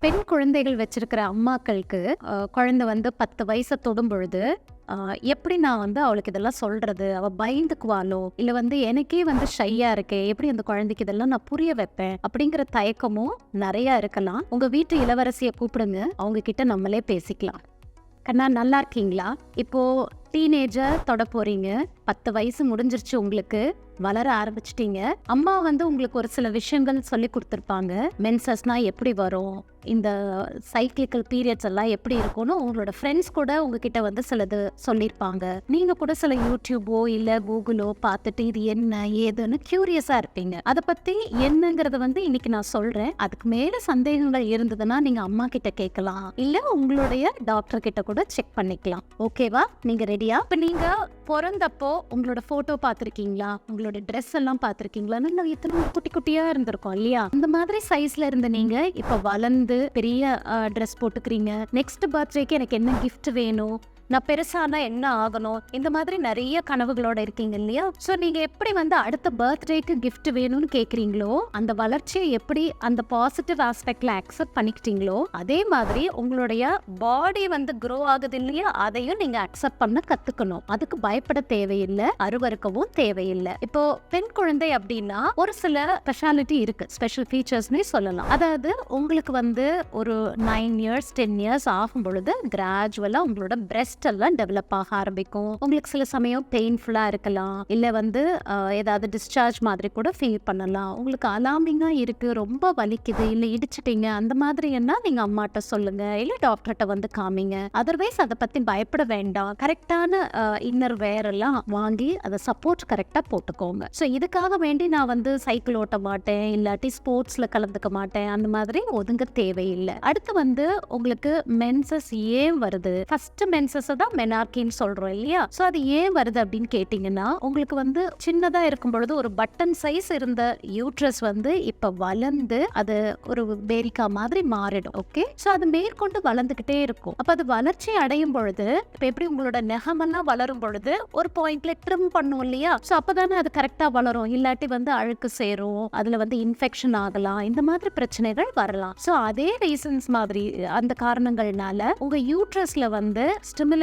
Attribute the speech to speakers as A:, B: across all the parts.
A: பெண் குழந்தைகள் வச்சிருக்கிற அம்மாக்களுக்கு குழந்தை வந்து 10 வயசை தொடும் பொழுது எப்படி நான் வந்து அவளுக்கு இதெல்லாம் சொல்றது, அவ பயந்துக்குவாளோ, இல்ல வந்து எனக்கே வந்து ஷையா இருக்கே, எப்படி அந்த குழந்தைக்கு இதெல்லாம் நான் புரிய வைப்பேன் அப்படிங்கிற தயக்கமும் நிறைய இருக்கலாம். உங்க வீட்டு இளவரசியை கூப்பிடுங்க, அவங்க கிட்ட நம்மளே பேசிக்கலாம். கண்ணா, நல்லா இருக்கீங்களா? இப்போ டீனேஜர் தொட போறீங்க, 10 வயசு முடிஞ்சிருச்சு, உங்களுக்கு வளர ஆரம்பிச்சிட்டீங்க. அம்மா வந்து உங்களுக்கு ஒரு சில விஷயங்கள் சொல்லி கொடுத்துருப்பாங்க. மென்சஸ்னா எப்படி வரும், இந்த சைக்கிளிக்கல் பீரியட்ஸ் எல்லாம் எப்படி இருக்கும்னு உங்களோட ஃப்ரெண்ட்ஸ் கூட உங்ககிட்ட வந்து சிலது சொல்லியிருப்பாங்க. நீங்க கூட சில யூடியூபோ இல்ல கூகுளோ பார்த்துட்டு இது என்ன ஏதுன்னு கியூரியஸா இருப்பீங்க. அதை பத்தி என்னங்கிறத வந்து இன்னைக்கு நான் சொல்றேன். அதுக்கு மேல சந்தேகங்கள் இருந்ததுன்னா நீங்க அம்மா கிட்ட கேட்கலாம், இல்ல உங்களுடைய டாக்டர் கிட்ட கூட செக் பண்ணிக்கலாம். ஓகேவா? நீங்க ரெடியா? இப்ப நீங்க பிறந்தப்போ உங்களோட போட்டோ பார்த்திருக்கீங்களா? உங்களோட ட்ரெஸ் எல்லாம் பார்த்திருக்கீங்களா? நல்லா எத்தனை குட்டி குட்டியா இருந்திருக்கும் இல்லையா? அந்த மாதிரி சைஸ்ல இருந்த நீங்க இப்ப வளர்ந்து பெரிய ட்ரெஸ் போட்டுக்கிறீங்க. நெக்ஸ்ட் பர்த்டேக்கு எனக்கு என்ன கிஃப்ட் வேணும், நான் பெருசானா என்ன ஆகணும், இந்த மாதிரி நிறைய கனவுகளோட இருக்கீங்க இல்லையா? ஸோ நீங்க எப்படி வந்து அடுத்த பர்த்டேக்கு கிஃப்ட் வேணும்னு கேட்குறீங்களோ, அந்த வளர்ச்சியை எப்படி அந்த பாசிட்டிவ் ஆஸ்பெக்ட்ல அக்செப்ட் பண்ணிக்கிட்டீங்களோ, அதே மாதிரி உங்களுடைய பாடி வந்து க்ரோ ஆகுது இல்லையா, அதையும் நீங்க அக்செப்ட் பண்ண கத்துக்கணும். அதுக்கு பயப்பட தேவையில்லை, அருவருக்கவும் தேவையில்லை. இப்போ பெண் குழந்தை அப்படின்னா ஒரு சில ஸ்பெஷாலிட்டி இருக்கு, ஸ்பெஷல் ஃபீச்சர்ஸ்னே சொல்லலாம். அதாவது உங்களுக்கு வந்து ஒரு 9 இயர்ஸ் 10 இயர்ஸ் ஆகும் பொழுது கிராஜுவலா உங்களோட பிரெஸ்ட் எல்லாம் டெவலப் ஆக ஆரம்பிக்கும். உங்களுக்கு சில சமயம் பெயின்ஃபுல்லா இருக்கலாம், இல்ல வந்து ஏதாவது டிஸ்சார்ஜ் மாதிரி கூட ஃபீல் பண்ணலாம். உங்களுக்கு அலார்மிங்கா இருக்கு, ரொம்ப வலிக்குது, இல்ல இடிச்சிட்டீங்க, அந்த மாதிரி என்ன நீங்க அம்மாட்ட சொல்லுங்க, இல்ல டாக்டர்கிட்ட வந்து காமிங்க. அதர்வைஸ் அதை பத்தி பயப்பட வேண்டாம். கரெக்டான இன்னர் வேர் எல்லாம் வாங்கி அதை சப்போர்ட் கரெக்டா போட்டுக்கோங்க. ஸோ இதுக்காக வேண்டி நான் வந்து சைக்கிள் ஓட்ட மாட்டேன், இல்லாட்டி ஸ்போர்ட்ஸ்ல கலந்துக்க மாட்டேன், அந்த மாதிரி ஒதுங்க தேவையில்லை. அடுத்து வந்து உங்களுக்கு மென்சஸ் ஏன் வருது? ஃபர்ஸ்ட் மென்சஸ் தான் மெனார்கின்னு சொல்றோம் இல்லையா? சோ அது ஏன் வருது அப்படின்னு கேட்டீங்கன்னா, உங்களுக்கு வந்து சின்னதா இருக்கும் பொழுது ஒரு பட்டன் சைஸ் இருந்த யூட்ரஸ் வந்து இப்ப வளர்ந்து அது ஒரு பேரிக்கா மாதிரி மாறிடும். ஓகே, சோ அது மேற்கொண்டு வளர்ந்துகிட்டே இருக்கும். அப்ப அது வளர்ச்சி அடையும் பொழுது இப்ப எப்படி உங்களோட நெகமெல்லாம் வளரும் பொழுது ஒரு பாயிண்ட்ல ட்ரிம் பண்ணும் இல்லையா? சோ அப்பதானே அது கரெக்டா வளரும். இல்லாட்டி வந்து அழுக்கு சேரும், அதுல வந்து இன்ஃபெக்ஷன் ஆகலாம், இந்த மாதிரி பிரச்சனைகள் வரலாம். சோ அதே ரீசன்ஸ் மாதிரி அந்த காரணங்கள்னால உங்க யூட்ரஸ்ல வந்து ஸ்டிமுலேஷனால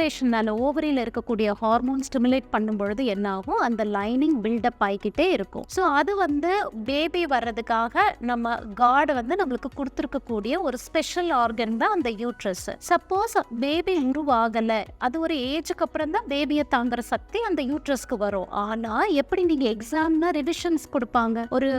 A: ஓவரியில இருக்கக்கூடிய ஹார்மோன் ஸ்டிமுலேட் பண்ணும் பொழுது என்ன ஆகும், அந்த லைனிங் பில்டப் ஆகிக்கிட்டே இருக்கும். ஸோ அது வந்து பேபி வர்றதுக்காக நம்ம காட் வந்து நம்மளுக்கு கொடுத்துருக்கக்கூடிய ஒரு ஸ்பெஷல் ஆர்கன் தான் அந்த யூட்ரஸ். சப்போஸ் பேபி உருவாகல, அது ஒரு ஏஜுக்கு அப்புறம் தான் பேபியை தாங்குற சக்தி அந்த யூட்ரஸ்க்கு வரும். ஆனா எப்படி நீங்க எக்ஸாம்னா ரிவிஷன்ஸ் கொடுப்பாங்க, ஒரு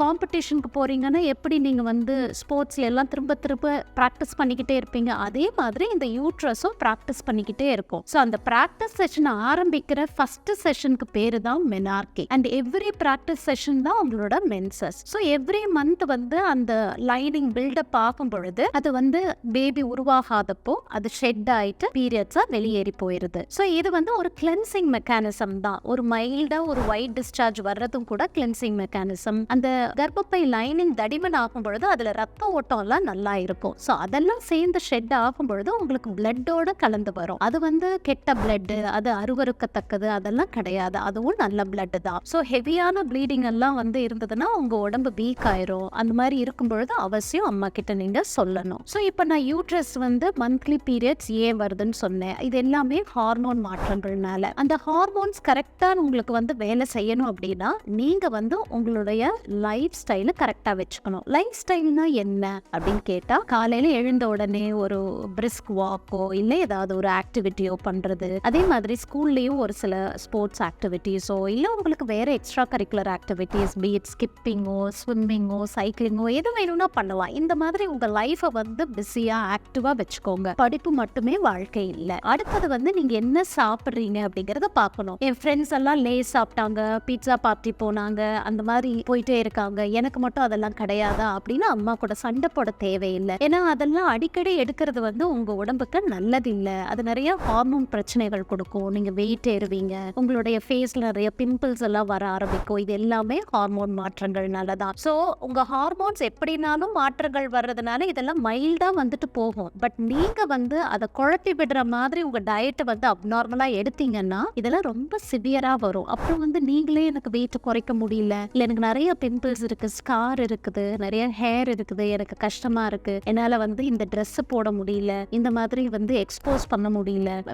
A: காம்படிஷனுக்கு போறீங்கன்னா எப்படி நீங்க வந்து ஸ்போர்ட்ஸ்ல எல்லாம் திரும்ப திரும்ப ப்ராக்டிஸ் பண்ணிக்கிட்டே இருப்பீங்க, அதே மாதிரி இந்த யூட்ரஸும் ப்ராக்டிஸ் பண்ணிக்கிட்டே இருக்கும். சோ அந்த பிராக்டிஸ் செஷன் ஆரம்பிக்கிற ஃபர்ஸ்ட் செஷனுக்கு பேரு தான் menarche. And every practice session தான் உங்களோட மென்சஸ். சோ எவ்ரி மந்த் வந்து அந்த லைனிங் பில்டப் ஆகும் பொழுது அது வந்து பேபி உருவாகாதப்போ அது ஷெட் ஆயிட்டு பீரியட்ஸா வெளியேறி போயிருது. சோ இது வந்து ஒரு கிளென்சிங் மெக்கானிசம் தான். ஒரு மைல்டா ஒரு ஒயிட் டிஸ்சார்ஜ் வர்றதும் கூட கிளென்சிங் மெக்கானிசம். அந்த கர்ப்பப்பை லைனிங் தடிமன் ஆகும் பொழுது அதுல ரத்த ஓட்டம் எல்லாம் நல்லா இருக்கும். சோ அதெல்லாம் சேர்ந்து ஷெட் ஆகும் பொழுது உங்களுக்கு பிளட்டோட கலந்து வரும். அது வந்து கெட்ட பிளட், அது அருவருக்கத்தக்கது அதெல்லாம் கிடையாது, அதுவும் நல்ல பிளட் தான். ஸோ ஹெவியான ப்ளீடிங் எல்லாம் வந்து இருந்ததுன்னா உங்க உடம்பு வீக் ஆயிரும். அந்த மாதிரி இருக்கும் பொழுது அவசியம் அம்மா கிட்ட நீங்க சொல்லணும். ஸோ இப்போ நான் யூட்ரஸ் வந்து மந்த்லி பீரியட்ஸ் ஏன் வருதுன்னு சொன்னேன். இது எல்லாமே ஹார்மோன் மாற்றங்கள்னால. அந்த ஹார்மோன்ஸ் கரெக்டா உங்களுக்கு வந்து வேலை செய்யணும் அப்படின்னா நீங்க வந்து உங்களுடைய லைஃப் ஸ்டைல கரெக்டா வச்சுக்கணும். லைஃப் ஸ்டைல்னா என்ன அப்படின்னு கேட்டா, காலையில எழுந்த உடனே ஒரு பிரிஸ்க் வாக்கோ இல்ல ஏதாவது ஒரு ஆக்டிவிட்டியோ பண்றது, அதே மாதிரி ஸ்கூல்லயும் ஒரு சில ஸ்போர்ட்ஸ் ஆக்டிவிட்டிஸோ இல்ல உங்களுக்கு வேற எக்ஸ்ட்ரா கரிக்குலர் ஆக்டிவிட்டிஸ், பீட் ஸ்கிப்பிங்கோ ஸ்விம்மிங்கோ சைக்கிளிங்கோ எது வேணும்னா பண்ணலாம். இந்த மாதிரி உங்க லைஃபை வந்து பிஸியா ஆக்டிவா வச்சுக்கோங்க. படிப்பு மட்டுமே வாழ்க்கை இல்லை. அடுத்தது வந்து நீங்க என்ன சாப்பிடுறீங்க அப்படிங்கறத பார்க்கணும். என் ஃப்ரெண்ட்ஸ் எல்லாம் லேஸ் சாப்பிட்டாங்க, பீட்சா பார்ட்டி போனாங்க, அந்த மாதிரி போயிட்டே இருக்காங்க, எனக்கு மட்டும் அதெல்லாம் கிடையாதா அப்படின்னு அம்மா கூட சண்டை போட தேவையில்லை. ஏன்னா அதெல்லாம் அடிக்கடி எடுக்கிறது வந்து உங்க உடம்புக்கு நல்லது இல்லை. அது நிறைய நிறைய ஹார்மோன் பிரச்சனைகள் கொடுக்கும். நீங்க வெயிட் ஏறுவீங்க, உங்களுடைய ஃபேஸ்ல நிறைய பிம்பிள்ஸ் எல்லாம் வர ஆரம்பிக்கும். இது எல்லாமே ஹார்மோன் மாற்றங்கள்னால தான். ஸோ உங்க ஹார்மோன்ஸ் எப்படினாலும் மாற்றங்கள் வர்றதுனால இதெல்லாம் மைல்டா வந்துட்டு போகும். பட் நீங்க வந்து அதை குழப்பி விடுற மாதிரி உங்க டயட்டை வந்து அப்நார்மலா எடுத்தீங்கன்னா இதெல்லாம் ரொம்ப சிவியரா வரும். அப்புறம் வந்து நீங்களே எனக்கு வெயிட் குறைக்க முடியல, இல்ல எனக்கு நிறைய பிம்பிள்ஸ் இருக்கு, ஸ்கார் இருக்குது, நிறைய ஹேர் இருக்குது, எனக்கு கஷ்டமா இருக்கு, என்னால வந்து இந்த ட்ரெஸ் போட முடியல, இந்த மாதிரி வந்து எக்ஸ்போஸ் பண்ண முடியல,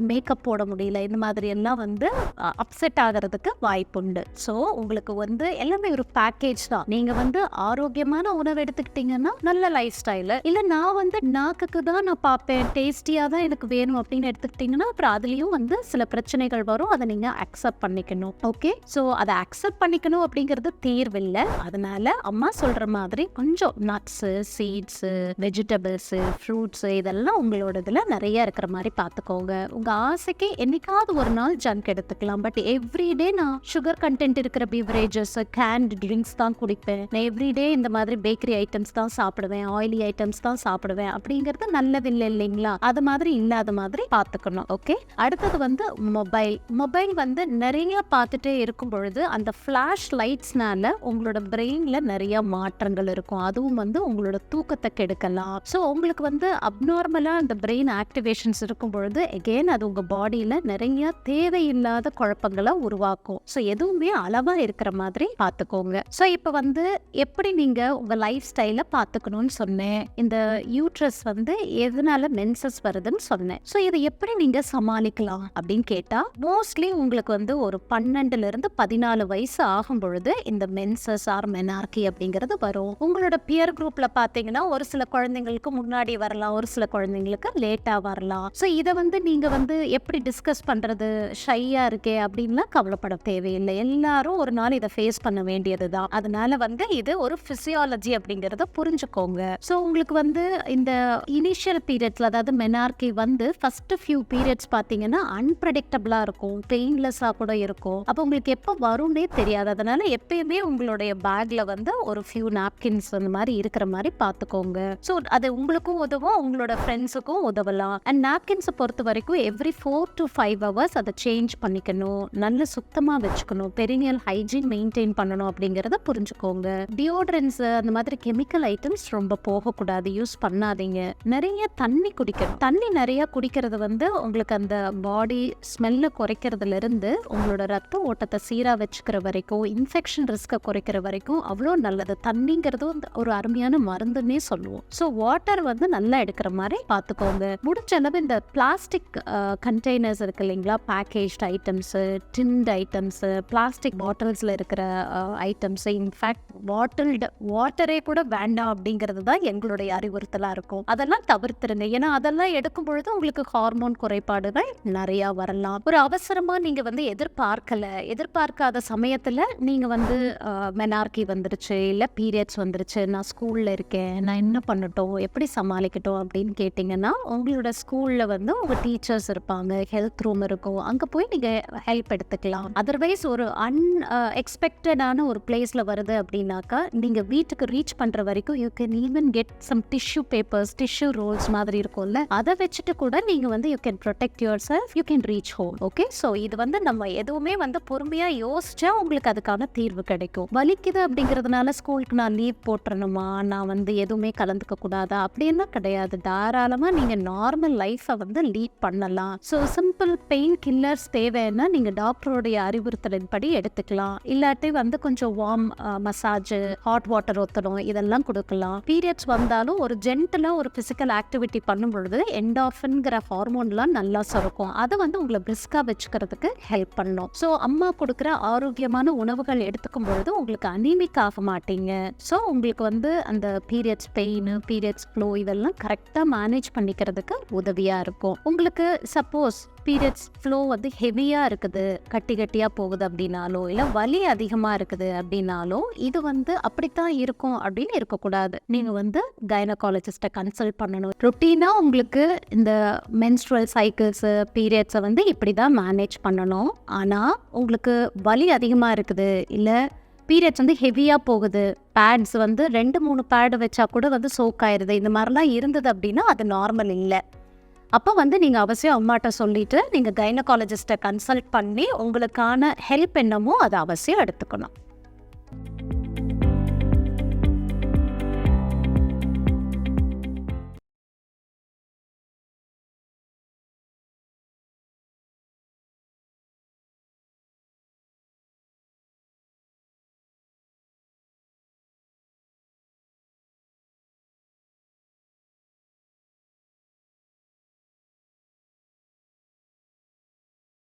A: மேக்கப் போட முடியல, இந்த மாதிரி எல்லாம் வந்து அப்செட் ஆகிறதுக்கு வாய்ப்புண்டு. ஸோ உங்களுக்கு வந்து எல்லாமே ஒரு பேக்கேஜ் தான். நீங்க வந்து ஆரோக்கியமான உணவு எடுத்துக்கிட்டீங்கன்னா நல்ல லைஃப் ஸ்டைலு, இல்ல நான் வந்து நாக்குக்கு தான் நான் பார்ப்பேன், டேஸ்டியா தான் எனக்கு வேணும் அப்படின்னு எடுத்துக்கிட்டீங்கன்னா அப்புறம் அதுலயும் வந்து சில பிரச்சனைகள் வரும். அதை நீங்க அக்செப்ட் பண்ணிக்கணும். ஓகே, ஸோ அதை அக்செப்ட் பண்ணிக்கணும் அப்படிங்கிறது தீர்வு இல்லை. அதனால அம்மா சொல்ற மாதிரி கொஞ்சம் நட்ஸு, சீட்ஸு, வெஜிடபிள்ஸு, ஃப்ரூட்ஸு இதெல்லாம் உங்களோட இதில் நிறைய இருக்கிற மாதிரி பார்த்துக்கோங்க. உங்க ஆசைக்கு என்னைக்காவது ஒரு நாள் ஜங்க் எடுத்துக்கலாம். பட் எவ்ரிடே நான் சுகர் கண்டென்ட் இருக்கிற பீவரேஜஸ், கேன்ட் ட்ரிங்க்ஸ் தான் குடிப்பேன், நான் எவ்ரிடே இந்த மாதிரி பேக்கரி ஐட்டம்ஸ் தான் சாப்பிடுவேன், ஆயிலி ஐட்டம்ஸ் தான் சாப்பிடுவேன் அப்படிங்கிறது நல்லதில்லை இல்லைங்களா? அது மாதிரி இல்லாத மாதிரி பார்த்துக்கணும். ஓகே, அடுத்தது வந்து மொபைல் வந்து நிறைய பார்த்துட்டே இருக்கும் பொழுது அந்த ஃபிளாஷ் லைட்ஸ்னால உங்களோட பிரெயின்ல நிறைய மாற்றங்கள் இருக்கும். அதுவும் வந்து உங்களோட தூக்கத்தை கெடுக்கலாம். ஸோ உங்களுக்கு வந்து அப்நார்மலா அந்த பிரெயின் ஆக்டிவேஷன்ஸ் இருக்கும் பொழுது அகெயின் அது உங்க பாடியில நிறைய தேவையில்லாத குழப்பங்களை உருவாக்கும். ஸோ எதுவுமே அளவா இருக்கிற மாதிரி பார்த்துக்கோங்க. ஸோ இப்போ வந்து எப்படி நீங்க உங்க லைஃப் ஸ்டைலை பார்த்துக்கணும்னு சொன்னேன். இந்த யூட்ரஸ் வந்து எதனால மென்சஸ் வருதுன்னு சொன்னேன். ஸோ இதை எப்படி நீங்க சமாளிக்கலாம் அப்படின்னு கேட்டா, மோஸ்ட்லி உங்களுக்கு வந்து ஒரு 12 இருந்து 14 வயசு ஆகும் பொழுது இந்த மென்சஸ் ஆர் மெனார்கி அப்படிங்கிறது வரும். உங்களோட பியர் குரூப்ல பாத்தீங்கன்னா ஒரு சில குழந்தைங்களுக்கு முன்னாடி வரலாம், ஒரு சில குழந்தைங்களுக்கு லேட்டா வரலாம். ஸோ இதை வந்து நீங்க வந்து எப்படி டிஸ்கஸ் பண்றது, ஷையா இருக்கே அப்படின்லாம் கவலைப்பட தேவையில்லை. எல்லாரும் ஒரு நாள் இதை ஃபேஸ் பண்ண வேண்டியதுதான். அதனால வந்து இது ஒரு பிசியாலஜி அப்படிங்கறத புரிஞ்சுக்கோங்க. ஸோ உங்களுக்கு வந்து இந்த இனிஷியல் பீரியட்ஸ்ல, அதாவது மெனார்கி வந்து ஃபர்ஸ்ட் ஃபியூ பீரியட்ஸ் பாத்தீங்கன்னா அன்பிரடிக்டபிளா இருக்கும், பெயின்லெஸ்ஸா கூட இருக்கும். அப்போ உங்களுக்கு எப்போ வரும்னே தெரியாது. அதனால எப்பயுமே உங்களுடைய பேக்ல வந்து ஒரு ஃபியூ நாப்கின்ஸ் அந்த மாதிரி இருக்கிற மாதிரி பார்த்துக்கோங்க. ஸோ அது உங்களுக்கும் உதவும், உங்களோட ஃப்ரெண்ட்ஸுக்கும் உதவலாம். அண்ட் நாப்கின்ஸை பொறுத்த வரைக்கும் எவ்ரி 4 to 5 hours அதை சேஞ்ச் பண்ணிக்கணும், நல்ல சுத்தமாக வச்சுக்கணும், பெரினியல் ஹைஜீன் மெயின்டைன் பண்ணணும் அப்படிங்கிறத புரிஞ்சுக்கோங்க. டியோட்ரன்ஸ் அந்த மாதிரி கெமிக்கல் ஐட்டம்ஸ் ரொம்ப போகக்கூடாது, யூஸ் பண்ணாதீங்க. நிறைய தண்ணி குடிக்கணும். தண்ணி நிறைய குடிக்கிறது வந்து உங்களுக்கு அந்த பாடி ஸ்மெல்ல குறைக்கிறதுல இருந்து உங்களோட ரத்த ஓட்டத்தை சீரா வச்சுக்கிற வரைக்கும், இன்ஃபெக்ஷன் ரிஸ்கை குறைக்கிற வரைக்கும் அவ்வளோ நல்லது. தண்ணிங்கிறது ஒரு அருமையான மருந்துன்னே சொல்லுவோம். ஸோ வாட்டர் வந்து நல்லா எடுக்கிற மாதிரி பார்த்துக்கோங்க. முடிஞ்ச அளவு இந்த பிளாஸ்டிக் கண்டெய்னர்ஸ் இருக்கு இல்லைங்களா, packaged items, tinned items, plastic பாட்டில்ஸில் இருக்கிற ஐட்டம்ஸு, இன்ஃபேக்ட் பாட்டில்டு வாட்டரே கூட வேண்டாம் அப்படிங்கிறது தான் எங்களுடைய அறிவுறுத்தலாக இருக்கும். அதெல்லாம் தவிர்த்துருங்க. ஏன்னா அதெல்லாம் எடுக்கும் பொழுது உங்களுக்கு ஹார்மோன் குறைபாடுகள் நிறையா வரலாம். ஒரு அவசரமாக நீங்கள் வந்து எதிர்பார்க்காத சமயத்தில் நீங்கள் வந்து மெனார்கி வந்துருச்சு, இல்லை பீரியட்ஸ் வந்துருச்சு, நான் ஸ்கூலில் இருக்கேன், நான் என்ன பண்ணட்டும், எப்படி சமாளிக்கட்டும் அப்படின்னு கேட்டிங்கன்னா, உங்களோட ஸ்கூலில் வந்து உங்கள் டீச்சர்ஸ் இருப்பாங்க, ஹெல்த் ரூம் இருக்கும், அங்கே போய் நீங்கள் ஹெல்ப் எடுத்துக்கலாம். அதர்வைஸ் ஒரு அன்எக்ஸ்பெக்டடான ஒரு பிளேஸில் வருது அப்படின்னாக்கா நீங்கள் வீட்டுக்கு ரீச் பண்ணுற வரைக்கும் you can even get some tissue papers, tissue rolls மாதிரி இருக்கும்ல, அதை வச்சுட்டு கூட நீங்கள் வந்து you can protect yourself, you can reach home. Okay, so இது வந்து நம்ம எதுவுமே வந்து பொறுமையாக யோசிச்சா உங்களுக்கு அதுக்கான தீர்வு கிடைக்கும். வலிக்குது அப்படிங்கிறதுனால ஸ்கூலுக்கு நான் லீவ் போட்டுறணுமா, நான் வந்து எதுவுமே கலந்துக்க கூடாதா அப்படின்னா கிடையாது. தாராளமாக நீங்கள் நார்மல் லைஃப்பை வந்து லீட் பண்ணலாம். ஸோ சிம்பிள் பெயின் கில்லர்ஸ் தேவைன்னா நீங்கள் டாக்டருடைய அறிவுறுத்தலின்படி எடுத்துக்கலாம். இல்லாட்டி வந்து கொஞ்சம் வார்ம் மசாஜ், ஹாட் வாட்டர் ஊற்றணும், இதெல்லாம் கொடுக்கலாம். பீரியட்ஸ் வந்தாலும் ஒரு ஜென்டலாக ஒரு ஃபிசிக்கல் ஆக்டிவிட்டி பண்ணும் பொழுது என்டார்ஃபின்ங்கிற ஹார்மோன்லாம் நல்லா சுரக்கும். அதை வந்து உங்களை பிரிஸ்காக வச்சுக்கிறதுக்கு ஹெல்ப் பண்ணும். ஸோ அம்மா கொடுக்குற ஆரோக்கியமான உணவுகள் எடுத்துக்கும் பொழுது உங்களுக்கு அனீமிக் ஆக மாட்டீங்க. ஸோ உங்களுக்கு வந்து அந்த பீரியட்ஸ் பெயின், பீரியட்ஸ் ஃப்ளோ இதெல்லாம் கரெக்டாக மேனேஜ் பண்ணிக்கிறதுக்கு உதவியாக இருக்கும். உங்களுக்கு சப்போஸ் பீரியட்ஸ் ஃப்ளோ வந்து ஹெவியாக இருக்குது, கட்டியாக போகுது அப்படின்னாலோ, இல்லை வலி அதிகமாக இருக்குது அப்படின்னாலோ, இது வந்து அப்படித்தான் இருக்கும் அப்படின்னு இருக்கக்கூடாது. நீங்கள் வந்து கைனகாலஜிஸ்ட்டை கன்சல்ட் பண்ணணும். ரொட்டீனாக உங்களுக்கு இந்த மென்ஸ்ட்ரல் சைக்கிள்ஸு, பீரியட்ஸை வந்து இப்படி தான் மேனேஜ் பண்ணணும். ஆனால் உங்களுக்கு வலி அதிகமாக இருக்குது, இல்லை பீரியட்ஸ் வந்து ஹெவியாக போகுது, பேட்ஸ் வந்து 2-3 பேடு வச்சா கூட வந்து சோக் ஆயிடுது, இந்த மாதிரிலாம் இருந்தது அப்படின்னா அது நார்மல் இல்லை. அப்போ வந்து நீங்கள் அவசியம் அம்மாட்ட சொல்லிட்டு நீங்கள் கைனகாலஜிஸ்ட்டை கன்சல்ட் பண்ணி உங்களுக்கான ஹெல்ப் என்னமோ அதை அவசியம் எடுத்துக்கணும்.